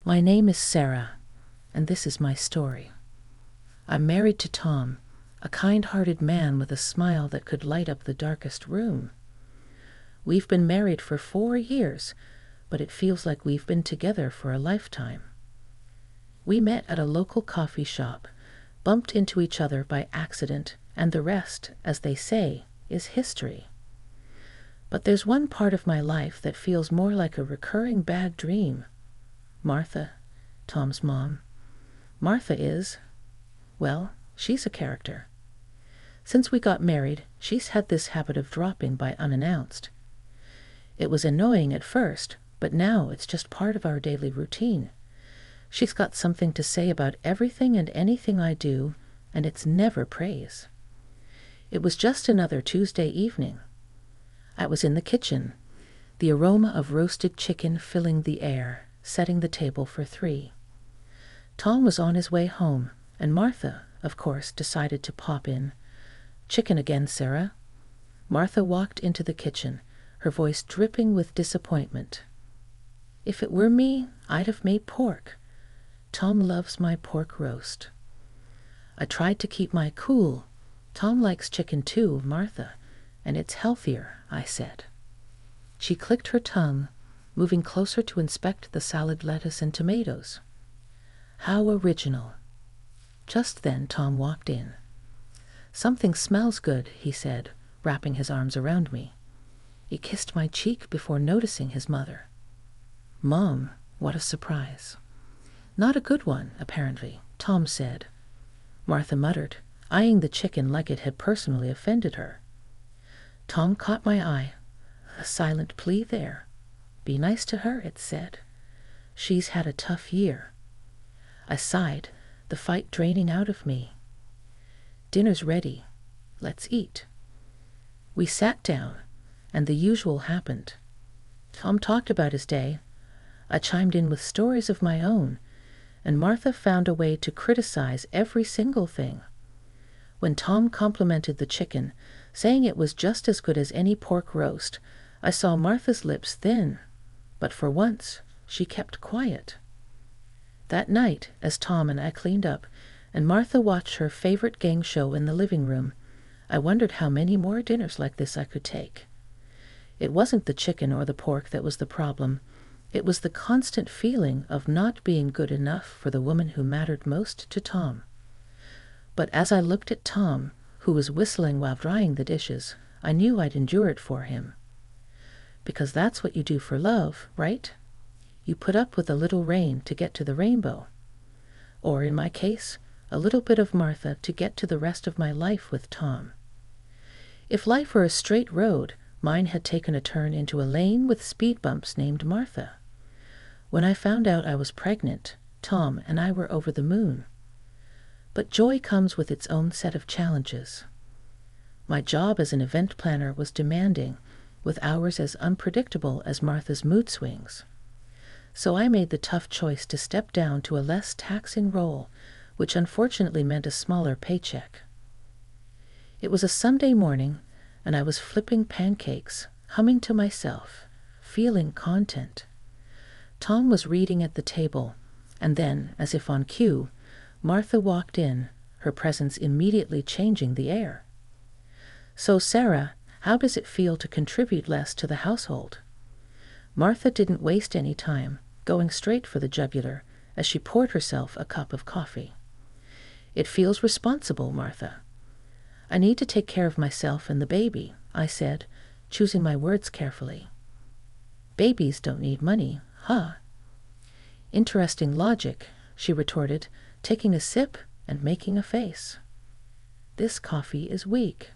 My name is Sarah, and this is my story. I'm married to Tom, a kind-hearted man with a smile that could light up the darkest room. We've been married for 4 years, but it feels like we've been together for a lifetime. We met at a local coffee shop, bumped into each other by accident, and the rest, as they say, is history. But there's one part of my life that feels more like a recurring bad dream. Martha, Tom's mom. Martha is, well, she's a character. Since we got married, she's had this habit of dropping by unannounced. It was annoying at first, but now it's just part of our daily routine. She's got something to say about everything and anything I do, and it's never praise. It was just another Tuesday evening. I was in the kitchen, the aroma of roasted chicken filling the air, setting the table for 3. Tom was on his way home, and Martha, of course, decided to pop in. "Chicken again, Sarah." Martha walked into the kitchen, her voice dripping with disappointment. "If it were me, I'd have made pork. Tom loves my pork roast." I tried to keep my cool. "Tom likes chicken too, Martha, and it's healthier," I said. She clicked her tongue, moving closer to inspect the salad, lettuce, and tomatoes. How original. Just then Tom walked in. "Something smells good," he said, wrapping his arms around me. He kissed my cheek before noticing his mother. "Mom, what a surprise." "Not a good one, apparently," Tom said. Martha muttered, eyeing the chicken like it had personally offended her. Tom caught my eye. A silent plea there. "Be nice to her," it said. "She's had a tough year." I sighed, the fight draining out of me. "Dinner's ready. Let's eat." We sat down, and the usual happened. Tom talked about his day. I chimed in with stories of my own, and Martha found a way to criticize every single thing. When Tom complimented the chicken, saying it was just as good as any pork roast, I saw Martha's lips thin, but for once she kept quiet. That night, as Tom and I cleaned up, and Martha watched her favorite gang show in the living room, I wondered how many more dinners like this I could take. It wasn't the chicken or the pork that was the problem. It was the constant feeling of not being good enough for the woman who mattered most to Tom. But as I looked at Tom, who was whistling while drying the dishes, I knew I'd endure it for him. Because that's what you do for love, right? You put up with a little rain to get to the rainbow. Or, in my case, a little bit of Martha to get to the rest of my life with Tom. If life were a straight road, mine had taken a turn into a lane with speed bumps named Martha. When I found out I was pregnant, Tom and I were over the moon. But joy comes with its own set of challenges. My job as an event planner was demanding, with hours as unpredictable as Martha's mood swings. So I made the tough choice to step down to a less taxing role, which unfortunately meant a smaller paycheck. It was a Sunday morning, and I was flipping pancakes, humming to myself, feeling content. Tom was reading at the table, and then, as if on cue, Martha walked in, her presence immediately changing the air. "So, Sarah, how does it feel to contribute less to the household?" Martha didn't waste any time, going straight for the jugular as she poured herself a cup of coffee. "It feels responsible, Martha." "I need to take care of myself and the baby," I said, choosing my words carefully. "Babies don't need money, huh?" "Interesting logic," she retorted, taking a sip and making a face. "This coffee is weak."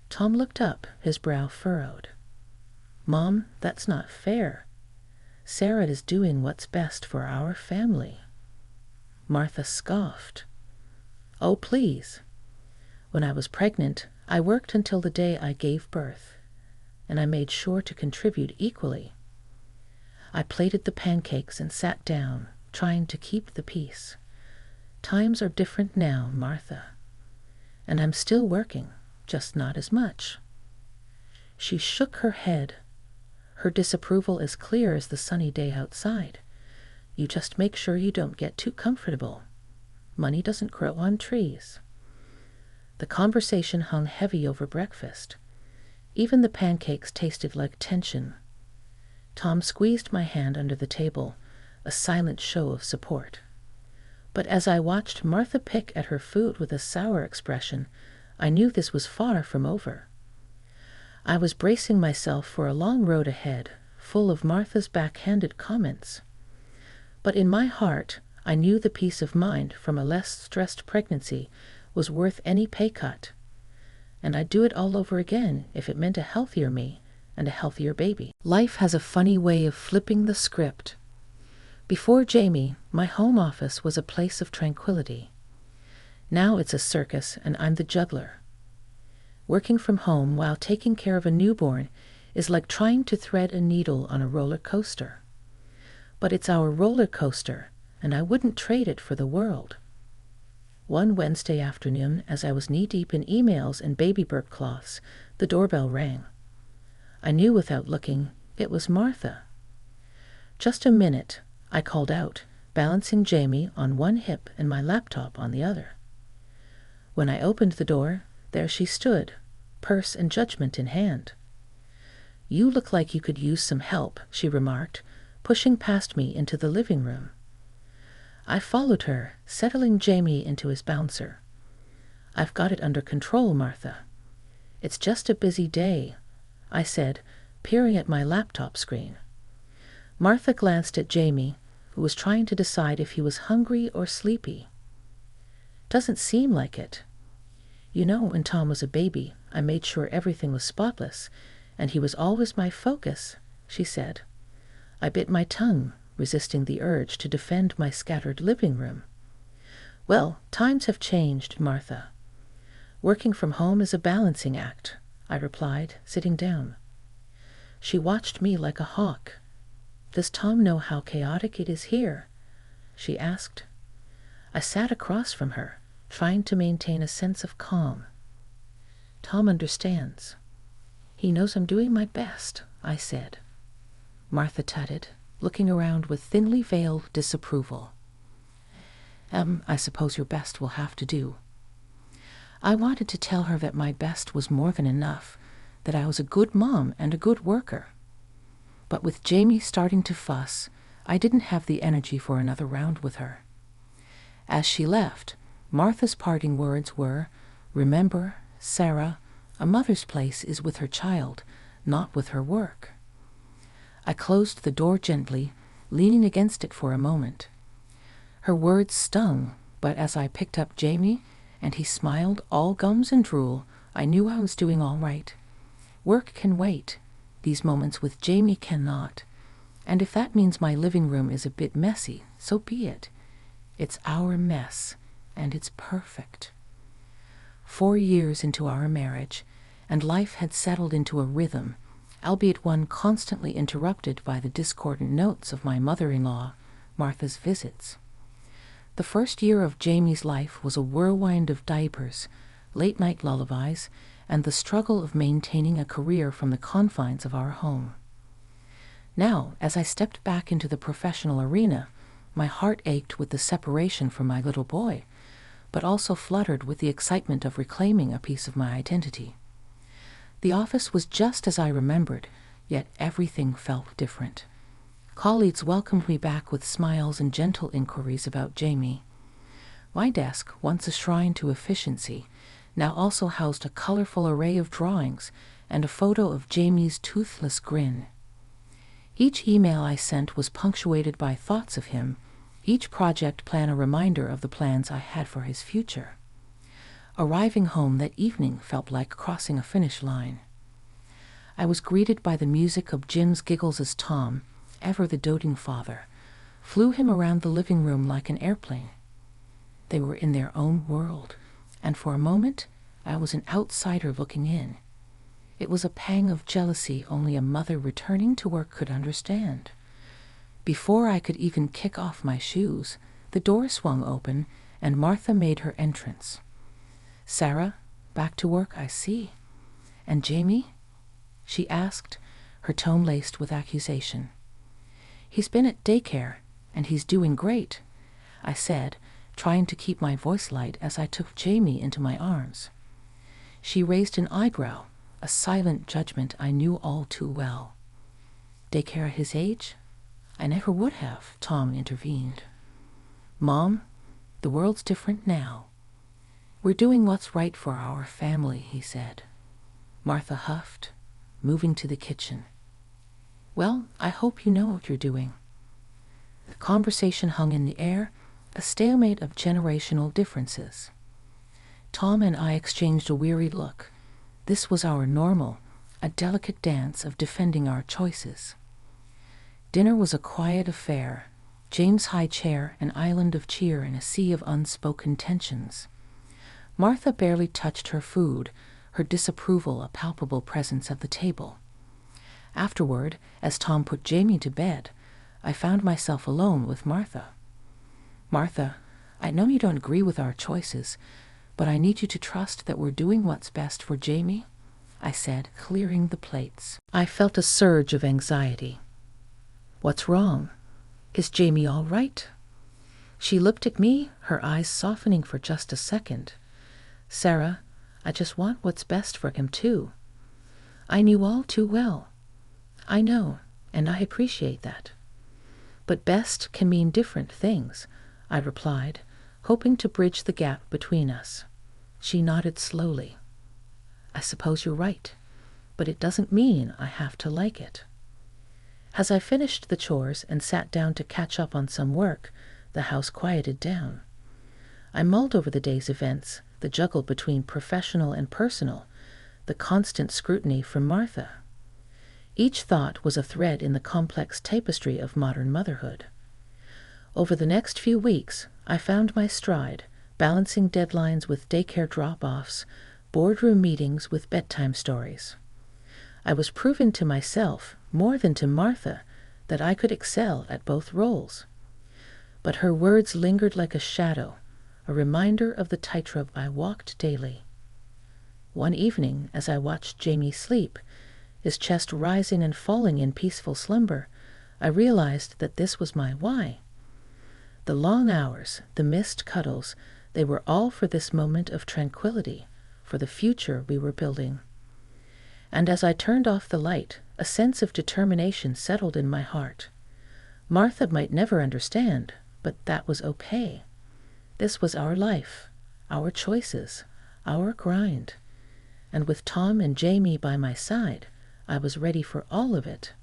Tom looked up, his brow furrowed. "Mom, that's not fair. Sarah is doing what's best for our family." Martha scoffed. "Oh, please. When I was pregnant, I worked until the day I gave birth, and I made sure to contribute equally." I plated the pancakes and sat down, trying to keep the peace. "Times are different now, Martha. And I'm still working, just not as much." She shook her head, her disapproval as clear as the sunny day outside. You just make sure you don't get too comfortable. Money doesn't grow on trees." The conversation hung heavy over breakfast. Even the pancakes tasted like tension. Tom squeezed my hand under the table, a silent show of support. But as I watched Martha pick at her food with a sour expression, I knew this was far from over. I was bracing myself for a long road ahead, full of Martha's backhanded comments. But in my heart, I knew the peace of mind from a less stressed pregnancy was worth any pay cut. And I'd do it all over again if it meant a healthier me and a healthier baby. Life has a funny way of flipping the script. Before Jamie, my home office was a place of tranquility. Now it's a circus, and I'm the juggler. Working from home while taking care of a newborn is like trying to thread a needle on a roller coaster. But it's our roller coaster, and I wouldn't trade it for the world. One Wednesday afternoon, as I was knee-deep in emails and baby bird cloths, the doorbell rang. I knew without looking it was Martha. "Just a minute," I called out, balancing Jamie on one hip and my laptop on the other. When I opened the door, there she stood, purse and judgment in hand. "You look like you could use some help," she remarked, pushing past me into the living room. I followed her, settling Jamie into his bouncer. "I've got it under control, Martha." "It's just a busy day," I said, peering at my laptop screen. Martha glanced at Jamie, who was trying to decide if he was hungry or sleepy. "Doesn't seem like it. You know, when Tom was a baby, I made sure everything was spotless, and he was always my focus," she said. I bit my tongue, resisting the urge to defend my scattered living room. "Well, times have changed, Martha. Working from home is a balancing act," I replied, sitting down. She watched me like a hawk. "Does Tom know how chaotic it is here?" she asked. I sat across from her, trying to maintain a sense of calm. "Tom understands. He knows I'm doing my best," I said. Martha tutted, looking around with thinly veiled disapproval. I suppose your best will have to do." I wanted to tell her that my best was more than enough, that I was a good mom and a good worker. But with Jamie starting to fuss, I didn't have the energy for another round with her. As she left, Martha's parting words were, "Remember, Sarah, a mother's place is with her child, not with her work." I closed the door gently, leaning against it for a moment. Her words stung, but as I picked up Jamie, and he smiled all gums and drool, I knew I was doing all right. Work can wait. These moments with Jamie cannot. And if that means my living room is a bit messy, so be it. It's our mess, and it's perfect. 4 years into our marriage, and life had settled into a rhythm, albeit one constantly interrupted by the discordant notes of my mother-in-law, Martha's visits. The first year of Jamie's life was a whirlwind of diapers, late-night lullabies, and the struggle of maintaining a career from the confines of our home. Now, as I stepped back into the professional arena, my heart ached with the separation from my little boy, but also fluttered with the excitement of reclaiming a piece of my identity. The office was just as I remembered, yet everything felt different. Colleagues welcomed me back with smiles and gentle inquiries about Jamie. My desk, once a shrine to efficiency, now also housed a colorful array of drawings and a photo of Jamie's toothless grin. Each email I sent was punctuated by thoughts of him, each project plan a reminder of the plans I had for his future. Arriving home that evening felt like crossing a finish line. I was greeted by the music of Jim's giggles as Tom, ever the doting father, flew him around the living room like an airplane. They were in their own world, and for a moment I was an outsider looking in. It was a pang of jealousy only a mother returning to work could understand. Before I could even kick off my shoes, the door swung open and Martha made her entrance. "Sarah, back to work, I see. And Jamie?" she asked, her tone laced with accusation. "He's been at daycare. and he's doing great," I said, trying to keep my voice light as I took Jamie into my arms. She raised an eyebrow, a silent judgment I knew all too well. "Daycare at his age? I never would have," Tom intervened. "Mom, the world's different now. We're doing what's right for our family," he said. Martha huffed, moving to the kitchen. "Well, I hope you know what you're doing." The conversation hung in the air, a stalemate of generational differences. Tom and I exchanged a weary look. This was our normal, a delicate dance of defending our choices. Dinner was a quiet affair, James' high chair an island of cheer in a sea of unspoken tensions. Martha barely touched her food, her disapproval a palpable presence at the table. Afterward, as Tom put Jamie to bed, I found myself alone with Martha. "Martha, I know you don't agree with our choices, but I need you to trust that we're doing what's best for Jamie," I said, clearing the plates. I felt a surge of anxiety. "What's wrong? Is Jamie all right?" She looked at me, her eyes softening for just a second. "Sarah, I just want what's best for him too. I knew all too well. I know, and I appreciate that. But best can mean different things," I replied, hoping to bridge the gap between us. She nodded slowly. "I suppose you're right, but it doesn't mean I have to like it." As I finished the chores and sat down to catch up on some work, the house quieted down. I mulled over the day's events, the juggle between professional and personal, the constant scrutiny from Martha. Each thought was a thread in the complex tapestry of modern motherhood. Over the next few weeks, I found my stride, balancing deadlines with daycare drop-offs, boardroom meetings with bedtime stories. I was proving to myself, more than to Martha, that I could excel at both roles. But her words lingered like a shadow, a reminder of the tightrope I walked daily. One evening, as I watched Jamie sleep, his chest rising and falling in peaceful slumber, I realized that this was my why. The long hours, the missed cuddles, they were all for this moment of tranquility, for the future we were building. And as I turned off the light, a sense of determination settled in my heart. Martha might never understand, but that was okay. This was our life, our choices, our grind. And with Tom and Jamie by my side, I was ready for all of it.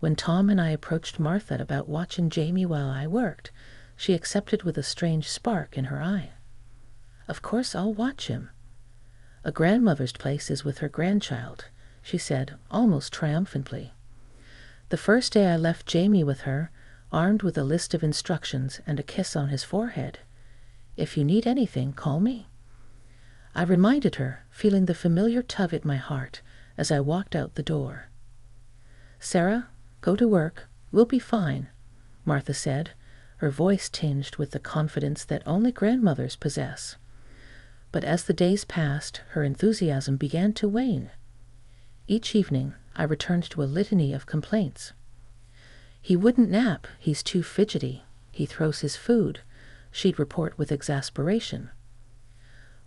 When Tom and I approached Martha about watching Jamie while I worked, she accepted with a strange spark in her eye. "Of course I'll watch him. A grandmother's place is with her grandchild," she said, almost triumphantly. The first day I left Jamie with her, armed with a list of instructions and a kiss on his forehead. "If you need anything, call me." I reminded her, feeling the familiar tug at my heart as I walked out the door. "Sarah, go to work. We'll be fine," Martha said, her voice tinged with the confidence that only grandmothers possess. But as the days passed, her enthusiasm began to wane. Each evening, I returned to a litany of complaints. "He wouldn't nap. He's too fidgety. He throws his food," she'd report with exasperation.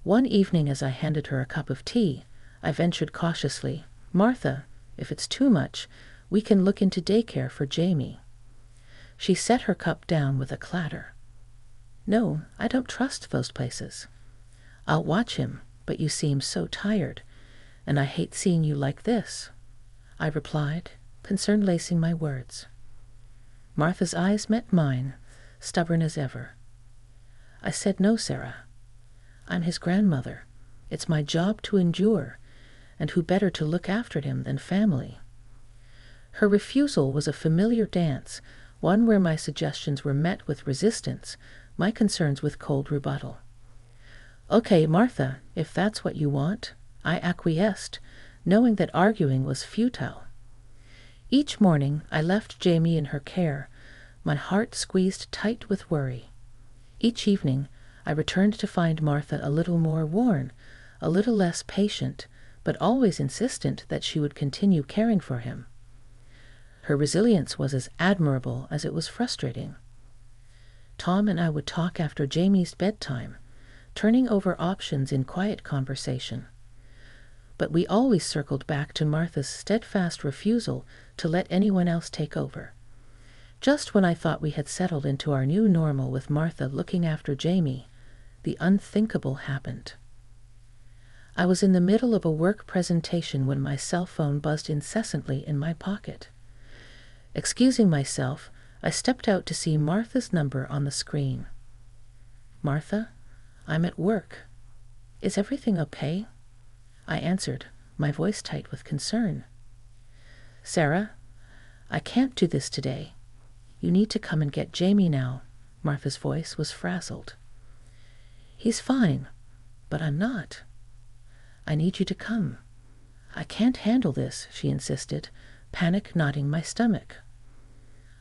One evening, as I handed her a cup of tea, I ventured cautiously, "Martha, if it's too much, we can look into daycare for Jamie." She set her cup down with a clatter. "No, I don't trust those places. I'll watch him, but you seem so tired, and I hate seeing you like this," I replied, concern lacing my words. Martha's eyes met mine, stubborn as ever. "I said no, Sarah. I'm his grandmother. It's my job to endure, and who better to look after him than family?" Her refusal was a familiar dance, one where my suggestions were met with resistance, my concerns with cold rebuttal. "Okay, Martha, if that's what you want," I acquiesced, knowing that arguing was futile. Each morning I left Jamie in her care, my heart squeezed tight with worry. Each evening I returned to find Martha a little more worn, a little less patient, but always insistent that she would continue caring for him. Her resilience was as admirable as it was frustrating. Tom and I would talk after Jamie's bedtime, turning over options in quiet conversation. But we always circled back to Martha's steadfast refusal to let anyone else take over. Just when I thought we had settled into our new normal with Martha looking after Jamie, the unthinkable happened. I was in the middle of a work presentation when my cell phone buzzed incessantly in my pocket. Excusing myself, I stepped out to see Martha's number on the screen. "Martha, I'm at work. Is everything okay?" I answered, my voice tight with concern. "Sarah, I can't do this today. You need to come and get Jamie now." Martha's voice was frazzled. "He's fine, but I'm not. I need you to come. I can't handle this," she insisted, panic knotting my stomach.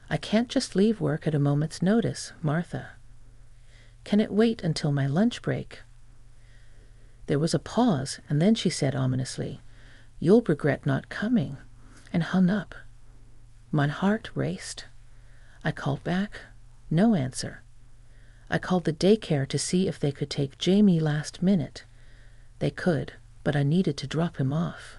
"I can't just leave work at a moment's notice, Martha. Can it wait until my lunch break?" There was a pause, and then she said ominously, "You'll regret not coming," and hung up. My heart raced. I called back. No answer. I called the daycare to see if they could take Jamie last minute. They could, but I needed to drop him off.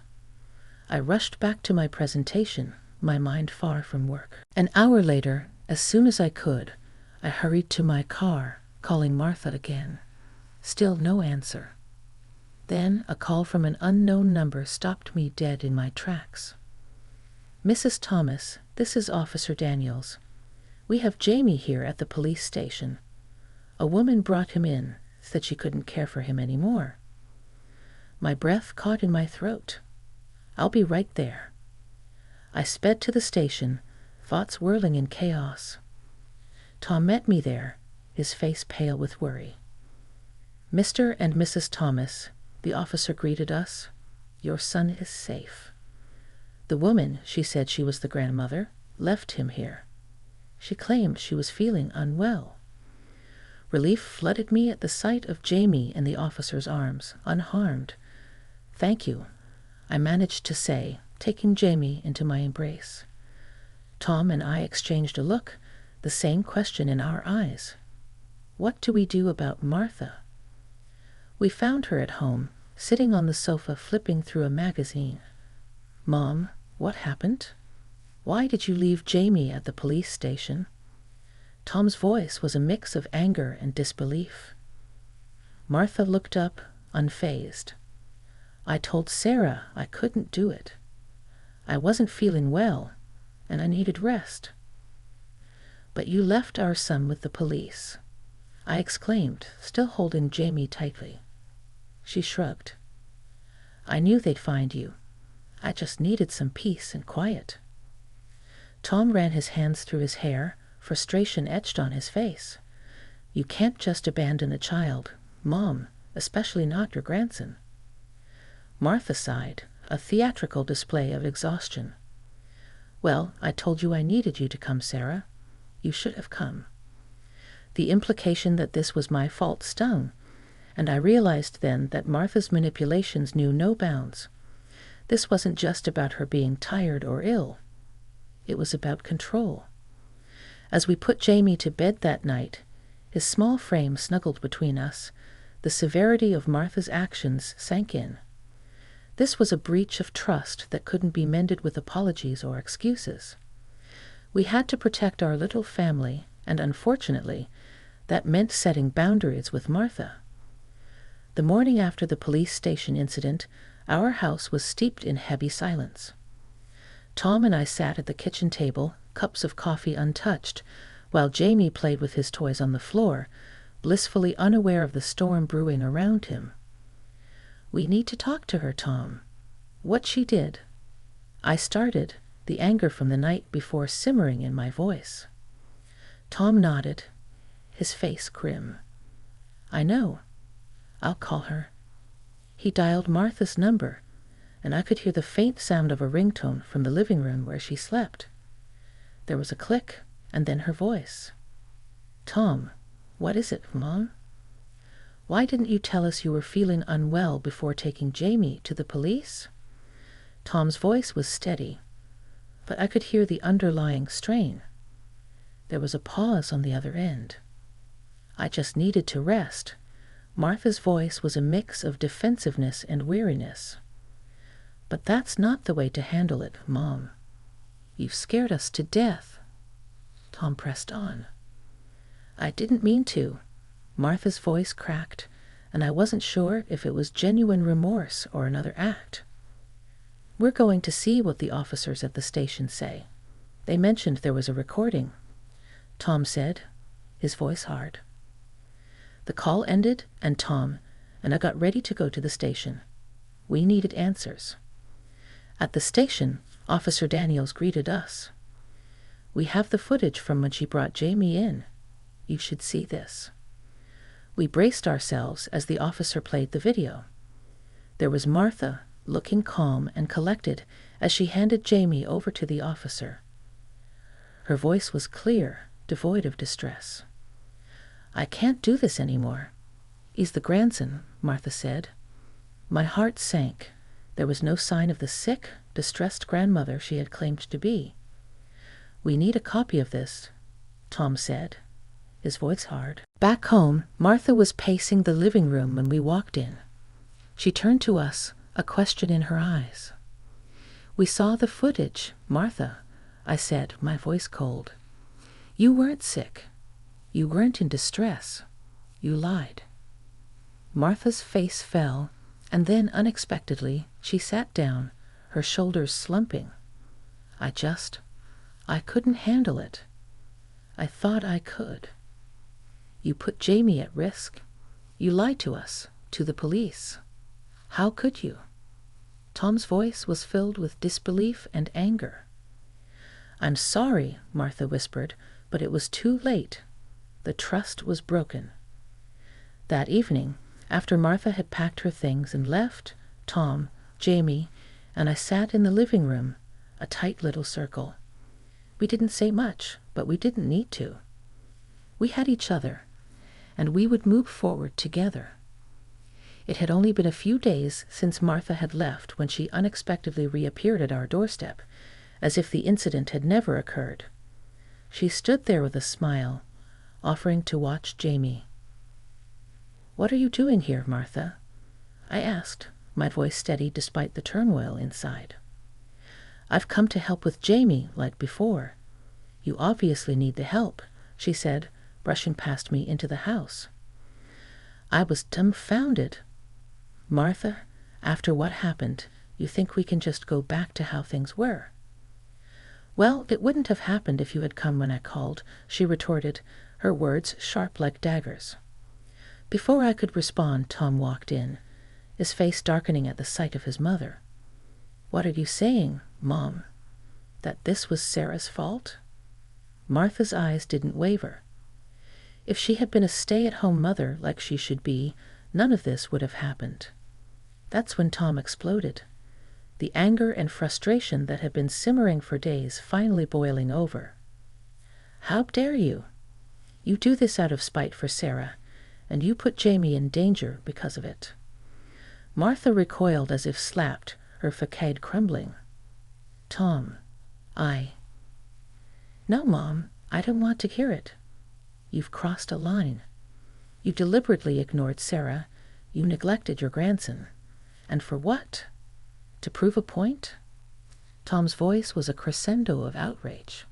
I rushed back to my presentation, my mind far from work. An hour later, as soon as I could, I hurried to my car, calling Martha again. Still no answer. Then a call from an unknown number stopped me dead in my tracks. "Mrs. Thomas, this is Officer Daniels. We have Jamie here at the police station. A woman brought him in, said she couldn't care for him anymore." My breath caught in my throat. "I'll be right there." I sped to the station, thoughts whirling in chaos. Tom met me there, his face pale with worry. "Mr. and Mrs. Thomas," the officer greeted us, "your son is safe." The woman, she said she was the grandmother, left him here. She claimed she was feeling unwell. Relief flooded me at the sight of Jamie in the officer's arms, unharmed. "Thank you," I managed to say, taking Jamie into my embrace. Tom and I exchanged a look, the same question in our eyes. What do we do about Martha? We found her at home, sitting on the sofa flipping through a magazine. "Mom, what happened? Why did you leave Jamie at the police station?" Tom's voice was a mix of anger and disbelief. Martha looked up, unfazed. "I told Sarah I couldn't do it. I wasn't feeling well, and I needed rest." "But you left our son with the police," I exclaimed, still holding Jamie tightly. She shrugged. "I knew they'd find you. I just needed some peace and quiet." Tom ran his hands through his hair, frustration etched on his face. "You can't just abandon a child, Mom, especially not your grandson." Martha sighed, a theatrical display of exhaustion. "Well, I told you I needed you to come, Sarah. You should have come." The implication that this was my fault stung, and I realized then that Martha's manipulations knew no bounds. This wasn't just about her being tired or ill. It was about control. As we put Jamie to bed that night, his small frame snuggled between us, the severity of Martha's actions sank in. This was a breach of trust that couldn't be mended with apologies or excuses. We had to protect our little family, and unfortunately, that meant setting boundaries with Martha. The morning after the police station incident, our house was steeped in heavy silence. Tom and I sat at the kitchen table, cups of coffee untouched, while Jamie played with his toys on the floor, blissfully unaware of the storm brewing around him. "We need to talk to her, Tom." "What she did?" I started, the anger from the night before simmering in my voice. Tom nodded, his face grim. "I know. I'll call her." He dialed Martha's number, and I could hear the faint sound of a ringtone from the living room where she slept. There was a click, and then her voice. "Tom, what is it, Mom? Why didn't you tell us you were feeling unwell before taking Jamie to the police?" Tom's voice was steady. but I could hear the underlying strain. There was a pause on the other end. I just needed to rest. Martha's voice was a mix of defensiveness and weariness. But that's not the way to handle it, Mom. You've scared us to death. Tom pressed on. I didn't mean to. Martha's voice cracked, and I wasn't sure if it was genuine remorse or another act. We're going to see what the officers at the station say. They mentioned there was a recording, Tom said, his voice hard. The call ended, and I got ready to go to the station. We needed answers. At the station, Officer Daniels greeted us. We have the footage from when she brought Jamie in. You should see this. We braced ourselves as the officer played the video. There was Martha, looking calm and collected as she handed Jamie over to the officer. Her voice was clear, devoid of distress. I can't do this anymore. He's the grandson, Martha said. My heart sank. There was no sign of the sick, distressed grandmother she had claimed to be. We need a copy of this, Tom said, his voice hard. Back home, Martha was pacing the living room when we walked in. She turned to us, a question in her eyes. We saw the footage, Martha, I said, my voice cold. You weren't sick. You weren't in distress. You lied. Martha's face fell, and then unexpectedly she sat down, her shoulders slumping. I couldn't handle it. I thought I could. You put Jamie at risk. You lied to us, to the police. How could you? Tom's voice was filled with disbelief and anger. I'm sorry, Martha whispered, but it was too late. The trust was broken. That evening, after Martha had packed her things and left, Tom, Jamie, and I sat in the living room, a tight little circle. We didn't say much, but we didn't need to. We had each other, and we would move forward together. It had only been a few days since Martha had left when she unexpectedly reappeared at our doorstep, as if the incident had never occurred. She stood there with a smile, offering to watch Jamie. What are you doing here, Martha? I asked, my voice steady despite the turmoil inside. I've come to help with Jamie, like before. You obviously need the help, she said, brushing past me into the house. I was dumbfounded. Martha, after what happened, you think we can just go back to how things were? Well, it wouldn't have happened if you had come when I called, she retorted, her words sharp like daggers. Before I could respond, Tom walked in, his face darkening at the sight of his mother. What are you saying, Mom? That this was Sarah's fault? Martha's eyes didn't waver. If she had been a stay-at-home mother like she should be, none of this would have happened. That's when Tom exploded. The anger and frustration that had been simmering for days finally boiling over. How dare you? You do this out of spite for Sarah, and you put Jamie in danger because of it. Martha recoiled as if slapped, her facade crumbling. Tom, No, Mom, I don't want to hear it. You've crossed a line. You deliberately ignored Sarah. You neglected your grandson. And for what? To prove a point? Tom's voice was a crescendo of outrage.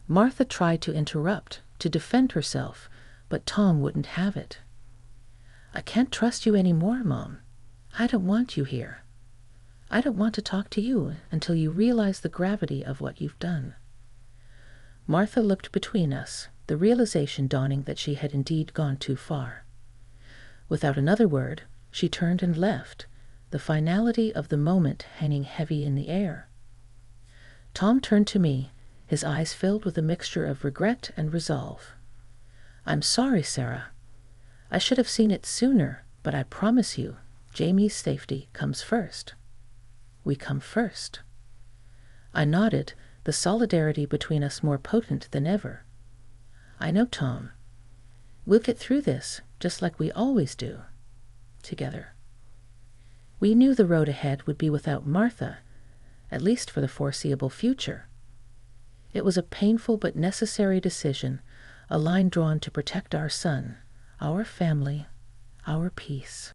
Martha tried to interrupt, to defend herself, but Tom wouldn't have it. I can't trust you anymore, Mom. I don't want you here. I don't want to talk to you until you realize the gravity of what you've done. Martha looked between us, the realization dawning that she had indeed gone too far. Without another word, she turned and left, the finality of the moment hanging heavy in the air. Tom turned to me, his eyes filled with a mixture of regret and resolve. I'm sorry, Sarah. I should have seen it sooner, but I promise you, Jamie's safety comes first. We come first. I nodded, the solidarity between us more potent than ever. I know, Tom. We'll get through this, just like we always do. Together. We knew the road ahead would be without Martha, at least for the foreseeable future. It was a painful but necessary decision, a line drawn to protect our son, our family, our peace.